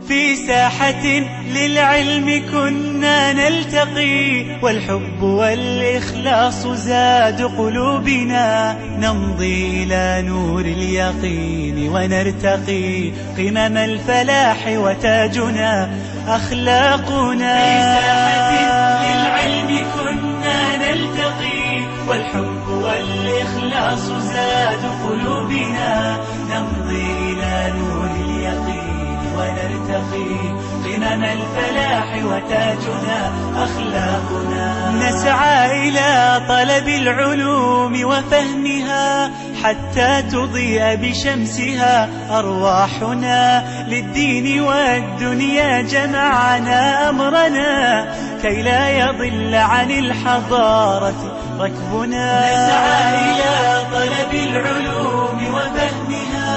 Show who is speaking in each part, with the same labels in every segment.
Speaker 1: في ساحة للعلم كنا نلتقي، والحب والإخلاص زاد قلوبنا، نمضي إلى نور اليقين ونرتقي قمم الفلاح وتاجنا أخلاقنا. في ساحة للعلم كنا نلتقي، والحب والإخلاص زاد قلوبنا، نمضي إلى نور اليقين ونرتقي قمم الفلاح وتاجنا أخلاقنا. نسعى إلى طلب العلوم وفهمها حتى تضيء بشمسها أرواحنا، للدين والدنيا جمعنا أمرنا كي لا يضل عن الحضارة ركبنا. نسعى إلى طلب العلوم وفهمها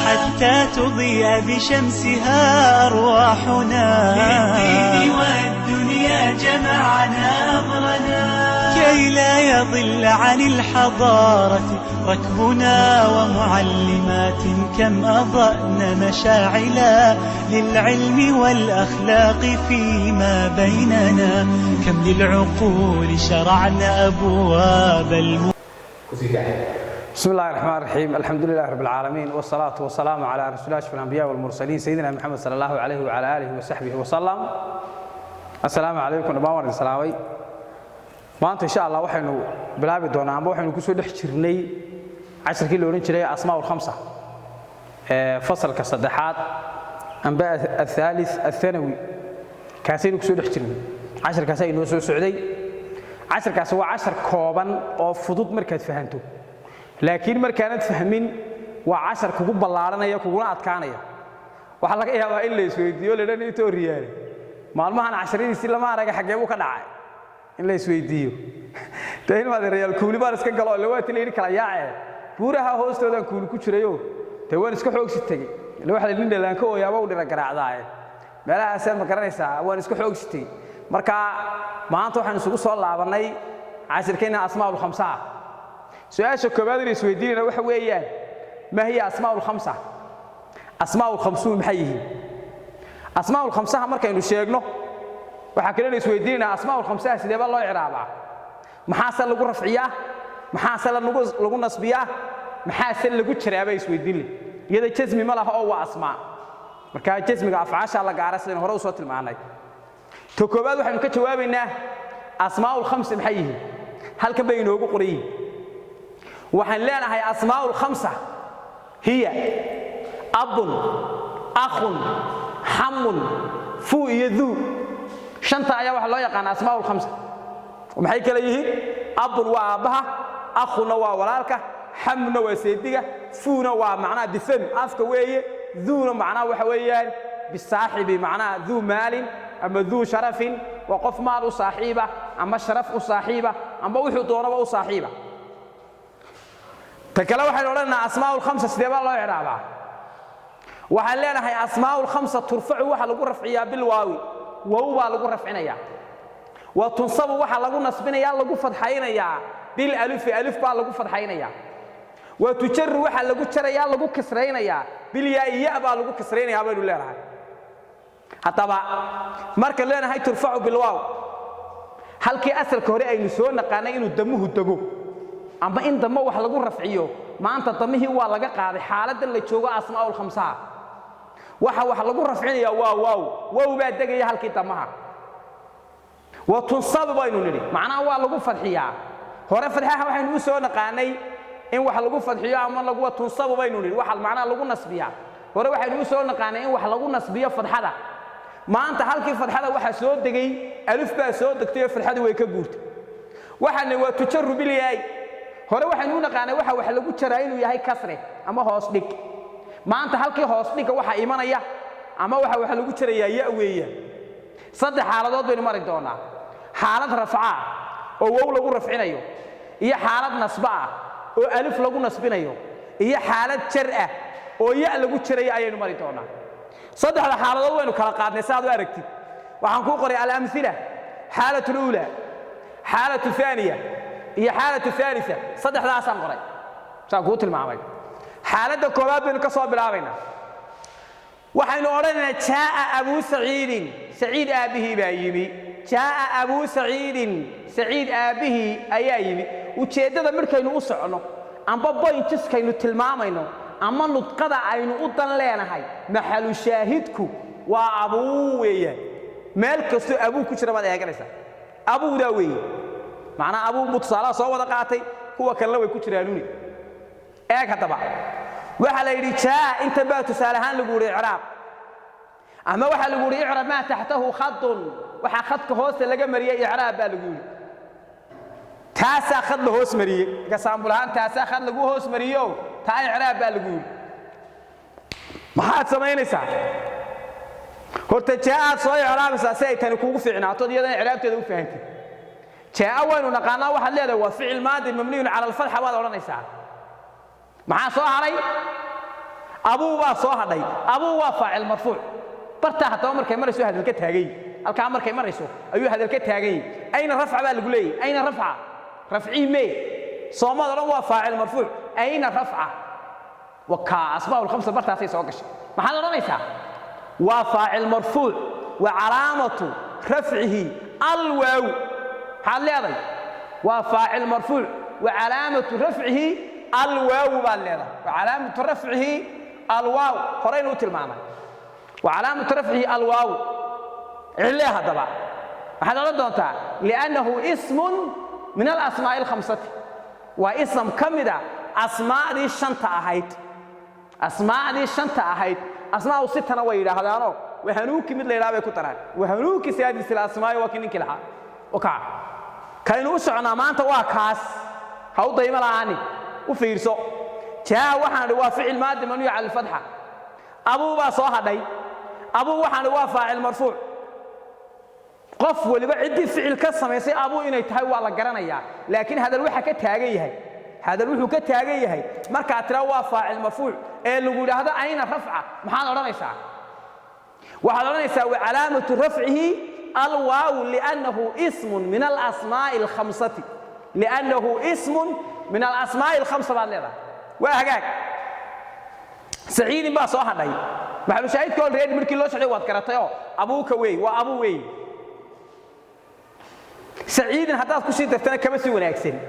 Speaker 1: حتى تضيء بشمسها أرواحنا، للدين والدنيا جمعنا أمرنا كي لا يضل عن الحضارة ركبنا. ومعلمات كم أضأن مشاعلا للعلم والأخلاق فيما بيننا، كم للعقول شرعنا أبواب
Speaker 2: بسم الله الرحمن الرحيم. الحمد لله رب العالمين، والصلاة والسلام على رسول الله أشرف الأنبياء والمرسلين سيدنا محمد صلى الله عليه وعلى آله وصحبه وسلم. السلام عليكم دhammaan islaamay. maanta insha Allah waxaynu bilaabi doonaa ama waxaynu ku soo dhex jirnay casharkii la oran jiray asmaa'ul khamsa fasalka saddexaad amba الثالث الثانوي kaasaynu ku soo dhex jirnay. casharkaas ay noo soo socday. casharkaas waa cashar kooban oo fudud markaad fahanto, laakiin markaanad fahmin waa cashar kugu ballaaranaya kuguna adkaanaya. waxa laga yaabaa in la isweydiiyo leedan inta riyaal maalmahan casharadiisii lama arag xagee uu ka dhacay in la isweydiiyo taan ma reeyal kuuli baan iska galo lawaati leeyri kala yaacay buuraha hoostooda kuuli ku jirayo taan iska xoogsi tagay waxa la dhindheelaan ka ooyaaba u dhira garaacdaay meelaha aan ma garanaysaa waan iska xoogsi tagay. marka maanta waxaan isugu soo laabanay casharkeena asmaa'ul khamsa. su'aasha koobaad ee isweydiinayna waxa weeyaan ma hiya asmaa'ul khamsa? asmaa'ul khamsuun maxay yihiin? asmaa'ul khamsa markaynu sheegno waxa kale isweydiinayna asmaa'ul khamsa sidee baa loo iraabaa? maxaa lagu rafciyaa? maxaa lagu nasbiyaa? maxaa lagu jaraabay isweydiinay iyada jismi ma laha oo waa asmaa. marka jismiga afcaasha la gaaraysan hore u soo tilmaanay. to koobaad waxaanu ka jawaabaynaa asmaa'ul khamsa maxay yihiin? halka bay inoogu qorayeen. waxaan leenahay asmaa'ul khamsa hiya abun akhun hamun fu yadu. shanta ayaa waxa loo yaqaan asmaa'ul khamsa. maxay kala yihiin? abun waa aabaha, akhuna waa walaalka, hamuna waa seediga, funa waa macnaa bifan afka weeye, duuna macnaa waxa weeyaan bisaahibi macnaa duu maalin ama duu sharafin wa qof maal u saaxiiba ama sharaf u saaxiiba ama wuxuu doonaba u saaxiiba. takala waxaan odhanaynaa asmaa'ul khamsa sidee baa loo iraabaa? waxaan leenahay asmaa'ul khamsa turfacu waxa lagu rafciyaa bil waawi, waaw baa lagu rafcinayaa. wa tunsabu waxa lagu nasbinayaa lagu fadxaynayaa bil alif, alif baa lagu fadxaynayaa. wa tujarru waxa lagu jarayaa lagu kasraynayaa bil yaa baa lagu kasraynayaa baynu leenahay. haddaba marka leenahay turfacu bil waaw halkii asalka hore aynu soo naqaanay inuu damuhu dago ama in damo wax lagu rafciyo, maanta damihii waa laga qaaday xaaladda la joogo asmaa'ul khamsa. waxa lagu rafcinayaa waaw baa degaya halkii damaha. wa tunsabu baynu niri macnaa waa lagu fadxiyaa. hore fadxaha waxaynu u soo naqaanay in wax lagu fadxiyo ama lagu tunsabu baynu niri waxa macnaa lagu nasbiyaa. hore waxaynu u soo naqaanay in wax lagu nasbiyo fadxada. maanta halkii fadxada waxa soo degay alif baa soo degtay fadxadu way ka guurtay. waxana waa tujarru bil yaay. hore waxaynu u naqaanay waxa lagu jaraa inuu yahay kasre ama hoos dhig. maanta halkii hoos dhiga waxa imanaya ama waxa lagu jarayaa ya weeyaan. saddex xaaladood baynu mari doonaa. xaalad rafca oo waaw lagu rafcinayo, iyo xaalad nasba oo alif lagu nasbinayo, iyo xaalad jar oo ya lagu jarayo ayaynu mari doonaa. saddexda xaaladood waynu kala qaadnay saad u aragtid. waxaan ku qoray al-amthila xaalatu al-ula, xaalatu thaniya iyo xaalatu thalitha. saddexdaas aan qoray saan ku tilmaamay. xaaladda koobaad baynu ka soo bilaabaynaa. waxaynu odhanaynaa jaa abu saciidin saciid aabihi baa yimi jaa abu saciidin saciid aabihi ayaa yimi ujeedada markaynu u socono amba pointiskaynu tilmaamayno ama nudqada aynu u dan leenahay maxalu shaahidku waa abuu weeyaan meel kasto abuu ku jira baad eeganaysaa abuudaa weeye macnaa abuu mutsaala soo wada qaatay kuwa kale way ku jiraanuuni eeg haddaba waxa la yidhi jaa inta baa tusaale ahaan lagu yidhi icraab ama waxa lagu yidhi icraab maa taxtahu khadun waxaa khadka hoosta laga mariyey icraab baa lagu yidhi taasaa khad la hoos mariyey kasaambul ahaan taasaa khad lagu hoos mariyo taa icraab baa lagu yidhi maxaad samaynaysaa horta jaa aad soo icraabaysaa si ay tani kugu fiicnaato iyadana icraabteeda u fahantid jaa waynu naqaanaa waxaad leedahay waa ficil maadi mabniyun cala alfatxa baad odhanaysaa maxaa soo hadhay abuu baa soo hadhay abuu waa faacil marfuuc bartaa haddaba markay marayso hadalka taagay halkaa markay marayso ayuu hadalka taagay ayna rafca baa lagu leeyahay ayna rafca rafcii mee soomad odhan waa faacil marfuuc ayna rafca wakaa asmaa'ul khamsa bartaasay soo gashay maxaad odhanaysaa waa faacil marfuuc wa calaamatu rafcihi alwaaw maxaad leedahay waa faacil marfuuc wa calaamatu rafcihi الواو بالله وعلامة رفعه الواو هرين وتلمامة وعلامة رفعه الواو عليها طبعا هذا ردونتا لأنه اسم من الأسماء الخمسة واسم كمدة أسماء دي الشنطة أهيت أسماء دي الشنطة أهيت أسماء ستة نويرة هذا أنا وهنوك مثل إلى كتران وهنوك سيادة الأسماء وكنين كلها وكا كانوا سعنا ما أنت واكاس هاو ضيما لعاني وفيرسو جاء وحنا هو فعل ماضي مبني على الفتحه ابو با سو هداي ابو وحنا هو فاعل مرفوع قف ولبا عدي فعل كسميسي ابو اني تahay waa la garanaya laakiin hadal waxa ka taagan yahay hadal wuxuu ka taagan yahay marka tira waa faacil marfuuc ee lagu yiraahdo ayna rafca maxaad oranaysaa waxaad oranaysaa wa calaamatu rafcihi alwaaw li'annahu ismun min al-asmaa'i al-khamsati li'annahu ismun من الأسماء الخمسة بعد لذا وهجاك سعيد بقى صاحب هاي محلو شاهد كل ريد من كل شيء وات كرتيو أبوك وي وأبو وي سعيد حتى كشيء تفتنا كم سوى ناكسين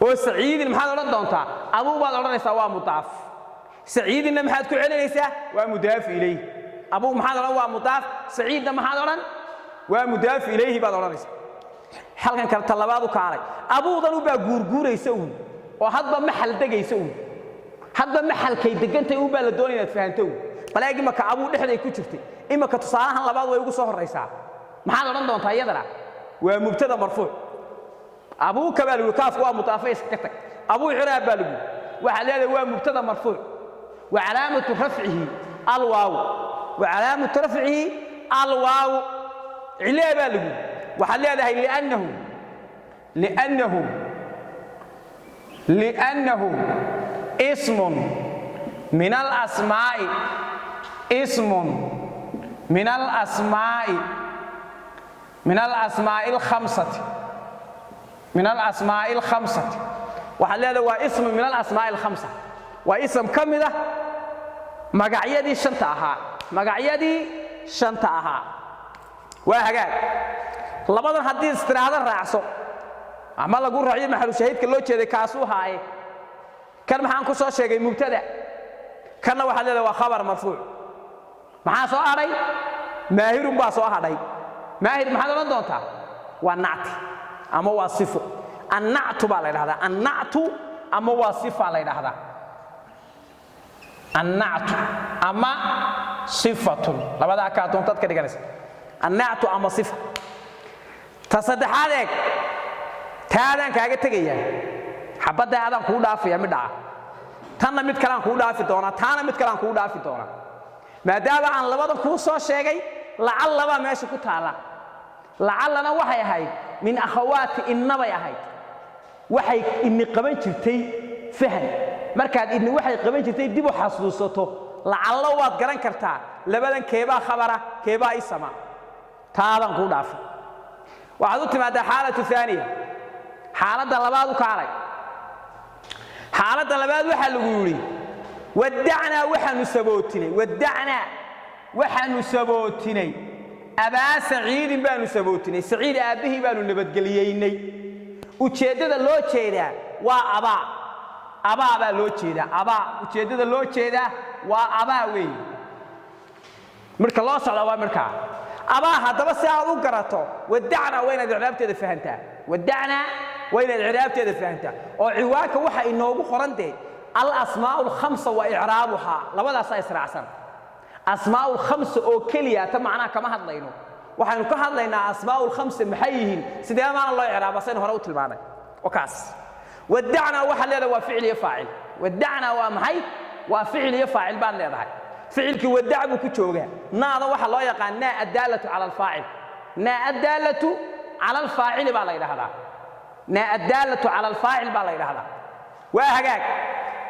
Speaker 2: وسعيد المحل رد دونتا أبو بعد رد سوا مضاف سعيد إن محل كل عنا ليس ومضاف إليه أبو محل رد ومضاف سعيد إن محل رد ومضاف إليه بعد رد halkan kala talabaad u kaalay abuudan u baa guurguuraysa oo hadba maxal degaysa hadba maxalkay degantay u baa la doonay inaad fahanto balaagi marka abuu dhexday ku jirtay imaka tusaalahan labaad way ugu soo horeysaa maxaad oran doontaa iyadana waa mubtada marfuuc abuu kabaal wakaaf waa mutaafis ka tag abuu xiraab baa lagu waxa leeyahay waa mubtada marfuuc wa calaamatu rafcihi alwaaw wa calaamatu rafcihi alwaaw ilaa baa lagu وحل هذا لأنه اسم من الأسماء الخمسة وحل هذا هو اسم من الأسماء الخمسة واسم كم ده مقعيدي شنطها وهكذا labadan hadii istiraada raacso ama lagu raaciyo maxal shahiidka loo jeeday kaasuu haaye kan maxaan ku soo sheegay mubtada kana waxa leedahay waa khabar marfuuc maxaa soo haray maahirun baa soo haray maahir maxaad oran doontaa waa nacti ama waa sifo annactu baa la yiraahdaa annactu ama waa sifa la yiraahdaa annactu ama sifatun labada ka doontad ka dhiganaysa annactu ama sifa تصدحادك تادان كاغا تغيا حبدا ادان كو دافيا ميدا تانا ميد كلان كو دافي دونا تانا ميد كلان كو دافي دونا maadaama aan labada ku soo sheegay lacallaba meesha ku taala lacallana waxay ahayd min akhawaati innabay ahayd waxay inni qaban jirtay fahan markaad inni waxay qaban jirtay dib u xasuusato lacallo waad garan kartaa labadan keebaa khabara keebaa isma taadan ku dhaaf waxaad u timaadaa xaalada thaniya xaalada labaad u kaalay xaalada labaad waxa lagu yiri ودعنا وحن سبوتني ودعنا وحن سبوتني أبا سعيد بانو سبوتني سعيد أبيه بانو نبتقلييني وشيدة لو شيدة وأبا أبا لو شيدة أبا وشيدة لو شيدة وأبا وي مرك الله صلى الله عليه وسلم أبا هذا بس أعطوك قرأته ودعنا وين العراب تدفهنتها ودعنا وين العراب تدفهنتها وعواك وحا إنه بخورنتي الأسماء الخمسة وإعرابها لماذا سيسرع سنة أسماء الخمسة أو كلية تمعنا كما هدلينه وحن كهدلينا أسماء الخمسة محيهين سيدي ما الله إعراب سين هروت المعنى وكاس ودعنا وحل وفعل يفاعل ودعنا ومحي وفعل يفاعل بان ليضحي فعلك ودع بكتشوغا نادا waxa loo yaqaan na adalatu ala al-fa'il na adalatu ala al-fa'il baa la yiraahdaa na adalatu ala al-fa'il baa la yiraahdaa waa hagaag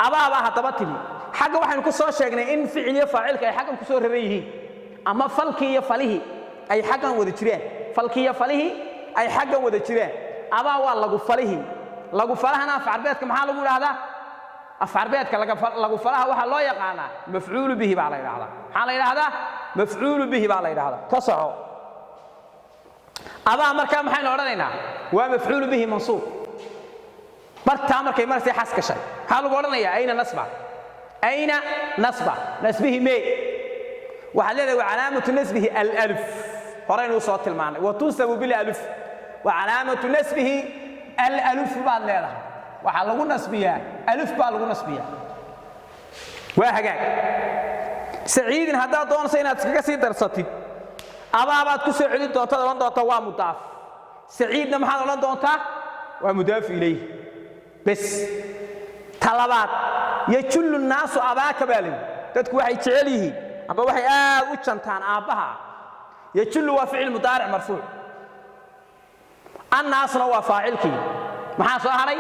Speaker 2: abaaba hadaba timi xaga waxaan ku soo sheegnay in ficil iyo faa'ilka ay xagan ku soo raran yihiin ama falki iyo falihi ay xagan wada jireen falki iyo falihi ay xagan wada jireen aba waa lagu falahana afcarbeedka maxaa lagu yiraahdaa أفعربيتك لقوا فلاها وح الله يقعنا مفعول به بعلى هذا حال هذا مفعول به بعلى هذا تصعوا أبا أمر كم حين أردنا ومفعول به منصوب برت أمر كي مرسي حسك شيء حالوا قولنا أين نصبه نسبه مي وحلله وعلامة نسبه الألف قرأنا وصوت المعنى وتنسب بالألف وعلامة نسبه الألف بعد هذا waxa lagu nasbiyaa alif baa lagu nasbiyaa waa hagaag saciid hada doonaysa inaad iskaga sii darsatid abaabaad ku soo celin doontaa waa mudaaf saciidna maxaad oran doontaa waa mudaaf ilayhi bas talabaad yajullu naasu abaaka baalin dadku waxay jecel yihiin aba waxay aad u jantaan aabaha yajullu waa ficil mudaaric marfuuc annaasna waa faacilkii maxaa soo haray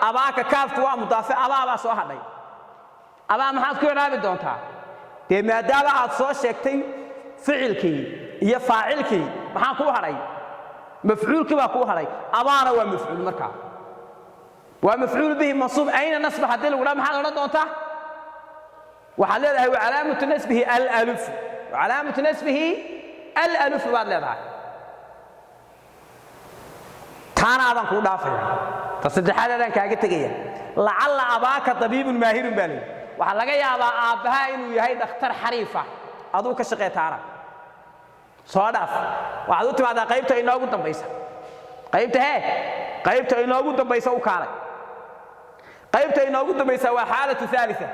Speaker 2: أباك كافت ومضاف أبا سو هداي أبا ما حد كيو رابي دونتا دي ما دابا عاد سو شيغتي فعلكي يا فاعلكي ما كو هداي مفعولك با كو هداي أبانا waa مفعول marka ومفعول به منصوب أين نصب hadii lagu ma xal doonta waxa leedahay علامة نسبه الألف وعلامة نسبه الألف baad leedahay taana adan ku dhaafay تصدحات هذا كاجي تجيه لعل أباك طبيب ماهر بالي وحلاقي يا أبا أبها إنه يهي دكتور حريفة أدو كشقة تعرف صادف وعدو تبع قيبته إنه قد تبيسه قيبته إنه قد تبيسه وكاله قيبته إنه قد تبيسه وحالة ثالثة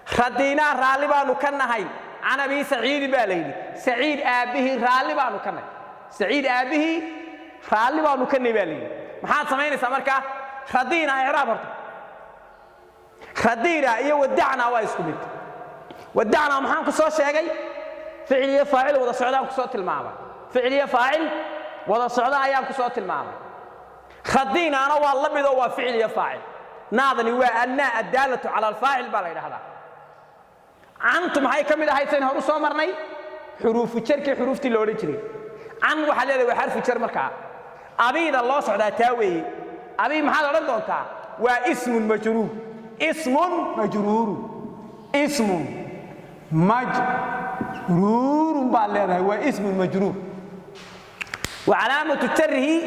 Speaker 2: خدينا رالبا نكنا هاي أنا بي سعيد بالي سعيد أبيه رالبا نكنا سعيد أبيه رالبا نكنا بالي maxaad samaynaysaa marka khadiina i'raab horta khadiina iyo wadacna waa isku mid wadacna maxaan ku soo sheegay ficil iyo faa'il wada socdaan ku soo tilmaamay ficil iyo faa'il wada socda ayaan ku soo tilmaamay khadiina ana waa la mid oo waa ficil iyo faa'il naadani waa anna adalatu ala al-fa'il baa la yiraahdaa antum hay kamid ahay teen hor soo marnay xuruuf jarki xuruuftii loo jiray an waxa leedahay waa xarf jar marka أبيد الله سعدا تاوي أبي محل ردونتا واسم مجرور اسم مجرور بالله هو اسم مجرور وعلامة جره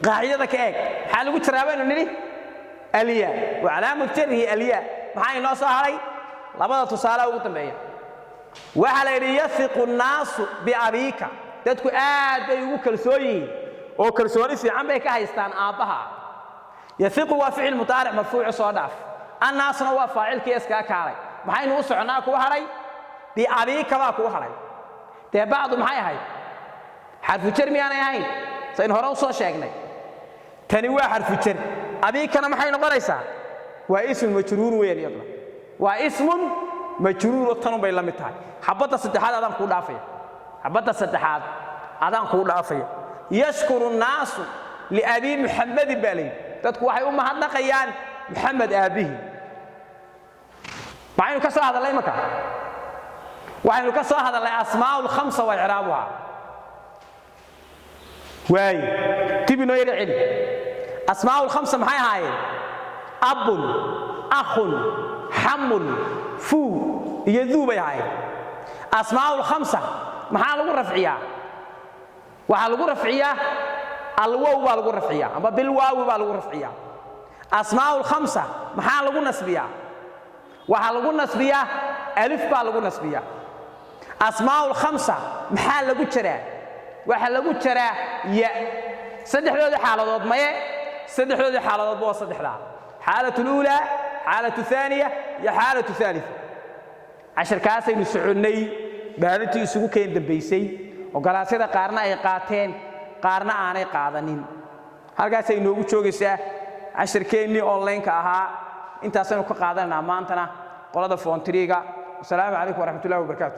Speaker 2: قاعدة كأك حال قلت رابين نري الياء وعلامة جره الياء محاي ناس هاي لابد تصالح وتنبيه وعلى يثق الناس بأبيك تدكو بيوكل سوي oo kalsooni fiican bay ka haystaan aabaha yafiqu waa ficil mudaaric marfuuc soo dhaaf annaasna waa faacilkii iska kaalay maxaynu u soconaa ku haray bi abika baa ku haray te baadu maxay ahayd xarfu jar miyaanay ahayn sayn hore u soo sheegnay tani waa xarfu jar abikana maxay noqonaysaa waa ism majruur weyn yadla waa ismun majruur tan bay la mid tahay xabada saddexaad adan ku dhaafay xabada saddexaad adan ku dhaafay يشكر الناس لأبي محمد بالي تذكر واحد أمها نقيان محمد أبيه معين كسر هذا لا يمكن وعين كسر هذا الأسماء الخمسة وإعرابها واي تبي نوير علم أسماء الخمسة محي هاي أب أخ حمل فو يذوب هاي أسماء الخمسة محل لغو رفعية وحل لغو رفعية الواو بالغو رفعية أما بالواو بالغو رفعية أسماء الخمسة محل لغو نسبية وحل لغو نسبية ألف بالغو نسبية أسماء الخمسة محل لغو جرى وحل لغو جرى يا صدح ذي حالات ما صدح ذي حالات بوا صدح لا حالة الأولى حالة الثانية يا حالة الثالثة عشر كاسة ينسعني بهذا يسوق كين دبيسي وقال سيدا قارنا إيقاتين قارنا أنا قاضنين هل كاسة ينوجو شوكسة عشر كيني أونلاين كأها أنت أصلاً كقاضنا ما أنتنا قلنا فونتريجا السلام عليكم ورحمة الله وبركاته